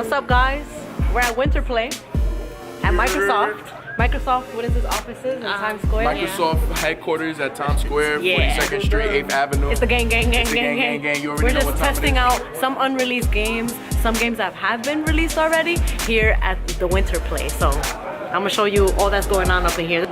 What's up, guys? We're at WinterPlay at Microsoft. Microsoft, what is this, offices in Times Square? Microsoft headquarters at Times Square, 42nd Street, 8th Avenue. It's the gang. You already We're know just what time testing out some unreleased games, some games that have been released already here at the WinterPlay. So I'm gonna show you all that's going on up in here.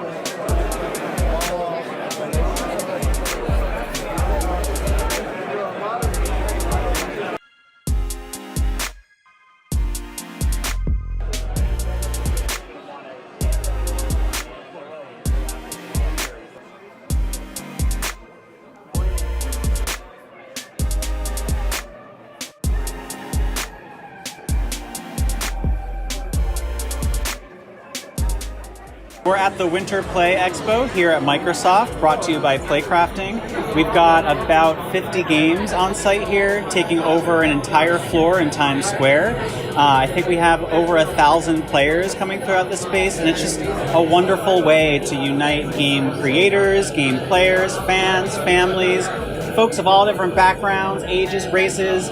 We're at the WinterPlay Expo here at Microsoft, brought to you by Playcrafting. We've got about 50 games on site here, taking over an entire floor in Times Square. I think we have over 1,000 players coming throughout the space, and it's just a wonderful way to unite game creators, game players, fans, families, folks of all different backgrounds, ages, races,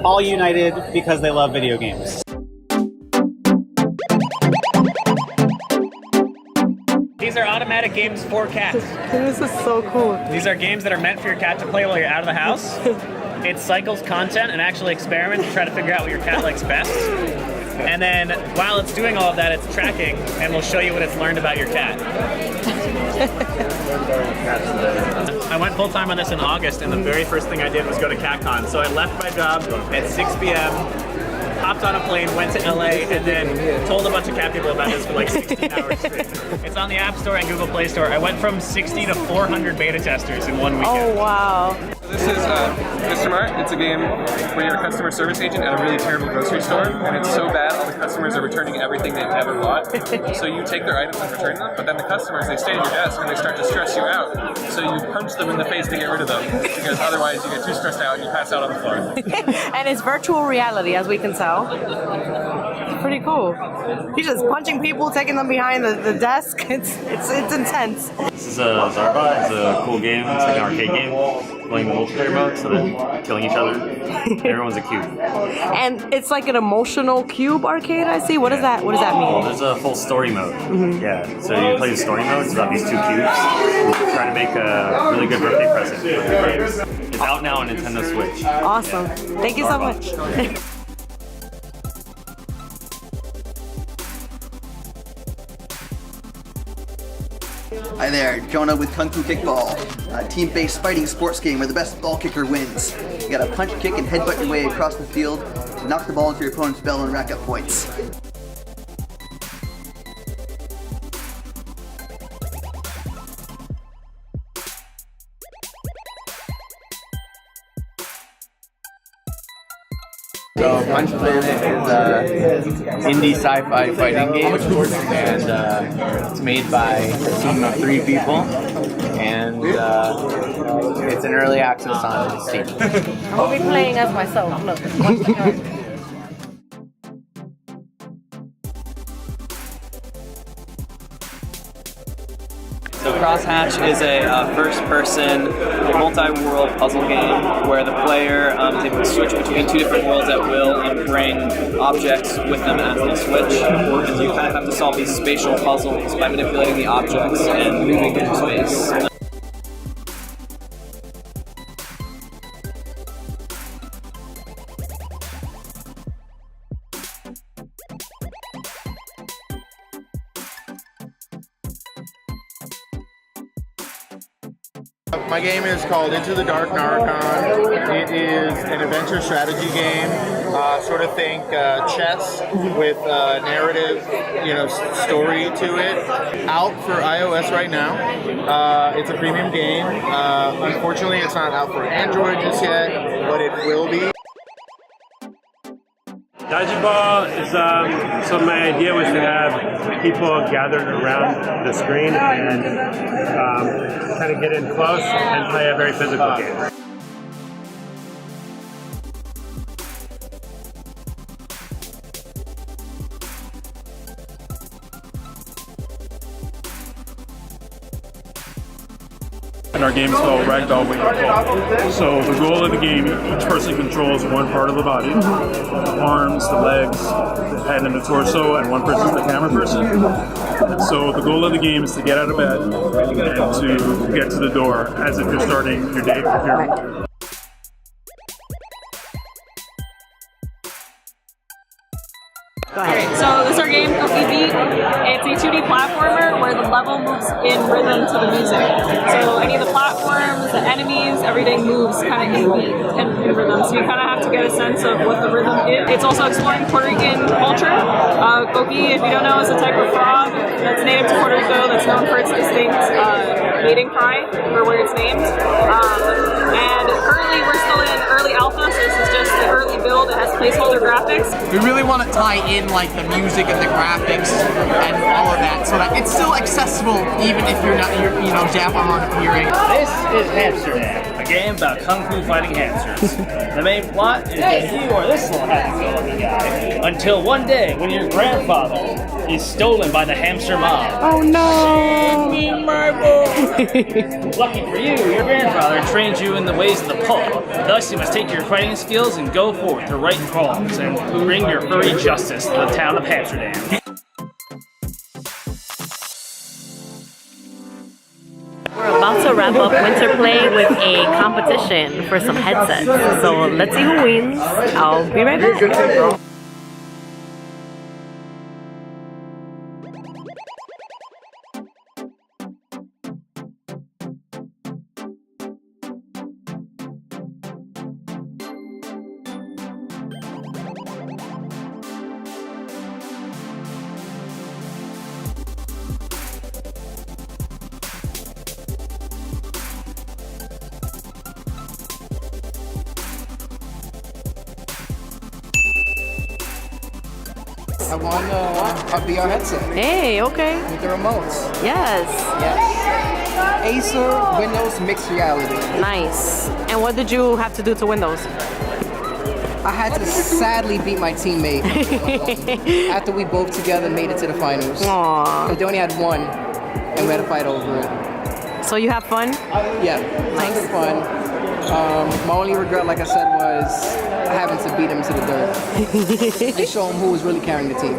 all united because they love video games. These are automatic games for cats. This is so cool. These are games that are meant for your cat to play while you're out of the house. It cycles content and actually experiments to try to figure out what your cat likes best. And then while it's doing all of that, it's tracking and will show you what it's learned about your cat. I went full-time on this in August, and the very first thing I did was go to CatCon. So I left my job at 6 p.m., hopped on a plane, went to LA, and then told a bunch of cat people about this for like 16 hours straight. It's on the App Store and Google Play Store. I went from 60 to 400 beta testers in 1 weekend. Oh, wow. This is Mr. Mart. It's a game where you're a customer service agent at a really terrible grocery store, and it's so bad all the customers are returning everything they've ever bought. So you take their items and return them, but then the customers, they stay at your desk and they start to stress you out. So you punch them in the face to get rid of them, because otherwise you get too stressed out and you pass out on the floor. And it's virtual reality, as we can tell. It's pretty cool. He's just punching people, taking them behind the desk. It's intense. This is Zarvot. It's a cool game. It's like an arcade game. Playing the multiplayer mode, so then killing each other. Everyone's a cube. And it's like an emotional cube arcade, I see. What does that mean? Well, there's a full story mode. Yeah, so you play the story mode. It's about these two cubes. Trying to make a really good birthday present for your kids. It's out now on Nintendo Switch. Awesome. Thank you so much. Hi there, Jonah with Kungfu Kickball, a team-based fighting sports game where the best ball kicker wins. You gotta punch, kick, and headbutt your way across the field to knock the ball into your opponent's bell and rack up points. So Punch Planet is an indie sci-fi fighting game, and it's made by a team of 3 people, and it's in early access on Steam. I'll be playing as myself. Look. So Crosshatch is a first-person, multi-world puzzle game where the player is able to switch between 2 different worlds at will and bring objects with them as they switch. And you kind of have to solve these spatial puzzles by manipulating the objects and moving through space. My game is called Into the Dark Narakan. It is an adventure strategy game. Sort of think chess with narrative, story to it. Out for iOS right now. It's a premium game. Unfortunately, it's not out for Android just yet, but it will be. DojjiBall is, so my idea was to have people gathered around the screen and kind of get in close and play a very physical game. An our game is called Ragdoll, Wakeup. So the goal of the game, each person controls one part of the body, the arms, the legs, the head, and the torso, and one person's the camera person. And so the goal of the game is to get out of bed and to get to the door as if you're starting your day from here. Alright, so this is our game, Coqui Beat. It's a 2D platformer where the level moves in rhythm to the music. So any of the platforms, the enemies, everything moves kind of in beat and in rhythm. So you kind of have to get a sense of what the rhythm is. It's also exploring Puerto Rican culture. Coqui, if you don't know, is a type of frog that's native to Puerto Rico that's known for its distinct mating cry, for where it's named. And currently we're still in early alpha, so this is just the early build. It has placeholder graphics. We really want to tie in like the music and the graphics and all of that, so that it's still accessible even if you're not, deaf or hard of hearing. This is Hamsterdam, a game about kung fu fighting hamsters. The main plot is that you are this little happy-go-lucky guy until one day when your grandfather is stolen by the hamster mob. Oh no! Lucky for you, your grandfather trains you in the ways of the pulp. Thus, you must take your fighting skills and go forth to right cause and bring your furry justice to the town of Hamsterdam. We're about to wrap up WinterPlay with a competition for some headsets. So let's see who wins. I'll be right back. I won a VR headset. Hey, okay. With the remotes. Yes. Yes. Acer Windows Mixed Reality. Nice. And what did you have to do to Windows? I had to sadly beat my teammate after we both together made it to the finals. Aww. Because they only had one, and we had to fight over it. So you have fun? Yeah, tons of fun. My only regret, like I said, was having to beat him to the dirt. They show him who was really carrying the team.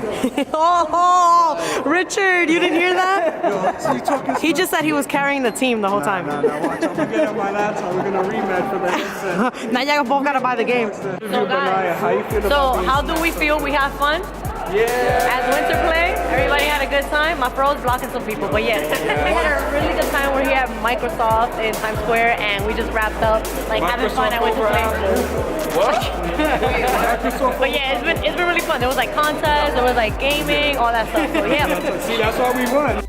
Oh, Richard, you didn't hear that? He just said he was carrying the team the whole time. No, watch, I'm gonna get on my laptop. We're gonna rematch for the headset. Now y'all both gotta buy the game. So how do we feel? We have fun? Yeah. As WinterPlay, everybody had a good time. My bro's blocking some people, but yeah. We had a really good time. We're here at Microsoft in Times Square, and we just wrapped up, like having fun at WinterPlay. What? But yeah, it's been really fun. There was like contests, there was like gaming, all that stuff. So yeah. See, that's why we won.